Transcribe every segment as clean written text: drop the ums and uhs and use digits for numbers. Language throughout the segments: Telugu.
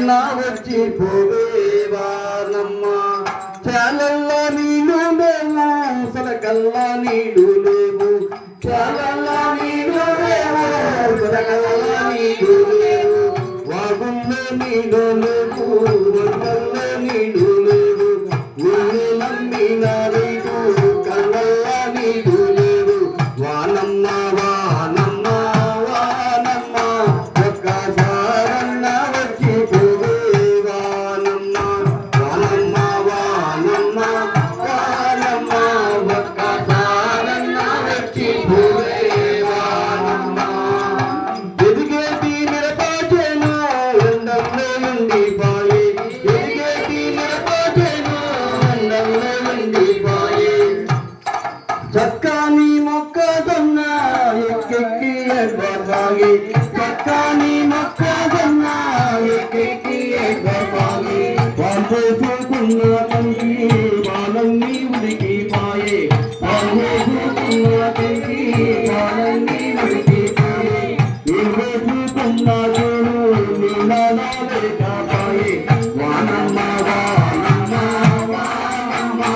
ప్రసాదన్న వచ్చి పోవేవానమ్మ చాలల్లా నీళ్ళు లేవు సలకల్లా నీళ్ళు లేవు చాలల్లా నీళ్ళు లేవు సలకల్లా నీళ్ళు లేవు వాగుల్లో నీళ్ళు లేవు వరదల్లో నీళ్ళు లేవు ఊరు నమ్మిన నీళ్ళు కళ్ళల్లా నీళ్ళు లేవు వానమ్మ వానమ్మ వానమ్మ ఒక్కసారన్న వచ్చి పోవేవానమ్మ వానమ్మ వానమ్మ వానమ్మ ఒక్కసారన్న వచ్చి పోవేవానమ్మ ఎదిగేటి మిరపచేను ఎండల్లో ఉండిపోయి ఎదిగేటి మిరపచేను ఎండల్లో ఉండిపోయి చక్కని మొక్కజొన్న ఎక్కెక్కి ఎగ్గబాగి చక్కని మొక్కజొన్న ఎక్కెక్కి ఎగ్గబాగి వాల్చేసుకున్న కంకి వాళ్ళన్నీ ఉడికిపాయే వాల్చేసుకున్న కంకి వాళ్ళన్నీ ఉడికిపాయే నిర్వేసుకున్న చూడు నీళ్ళలో లేకపోయే వానమ్మ వానమ్మ వానమ్మ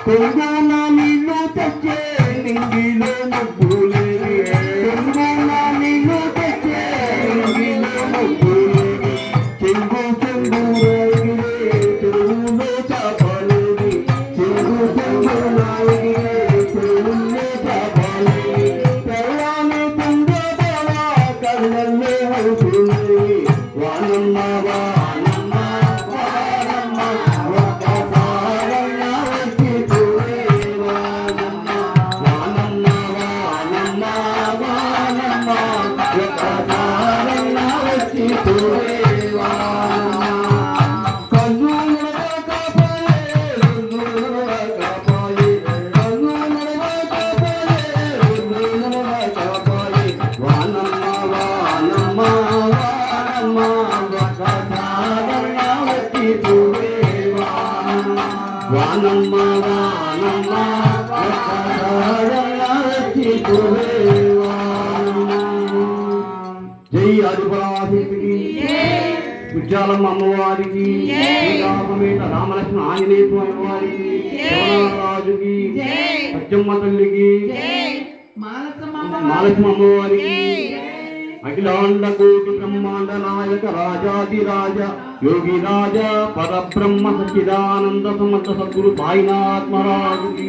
కొంగున నీళ్ళు తెచ్చే నింగిలో ముగ్గులేవి కొంగున నీళ్ళు తెచ్చే నింగిలో ముగ్గులేవి చెంగు చెంగు రాగిరే చెరువులో చాపలేవి చెంగు చెంగు రాగిరే చెరువులో చాపలేవి తెల్లని తుంగబల కళ్ళల్లో అవుతులేవి వానమ్మ వానమ్మ వానమ్మ ఒక్కసారన్న వచ్చి పోవేవానమ్మ వానమ్మ వానమ్మ వానమ్మ ఒక్కసారన్న వచ్చి పోవేవానమ్మ కన్ను నడవకపోయే కన్ను నడవకపోయే కన్ను నడవకపోయే కన్ను నడవకపోయే వానమ్మ వానమ్మ వానమ్మ ఒక్కసారన్న వచ్చి పోవేవానమ్మ వానమ్మ వానమ్మ ఒక్కసారన్న వచ్చి పోవేవానమ్మ జై ఆదిపరాశక్తికి ఉజ్జాలమ్మ అమ్మవారికి శ్రీరామేట రామలక్ష్మణ ఆంజనేయ స్వామి వారికి రాజుకి సత్యమ్మ తల్లికి మహాలక్ష్మ అమ్మవారికి అఖిలాండ కోటి బ్రహ్మాండ నాయక రాజాదిరాజ యోగి రాజ పరబ్రహ్మ సచ్చిదానంద సమర్థ సద్గురు సాయినాథ్ మహారాజుకి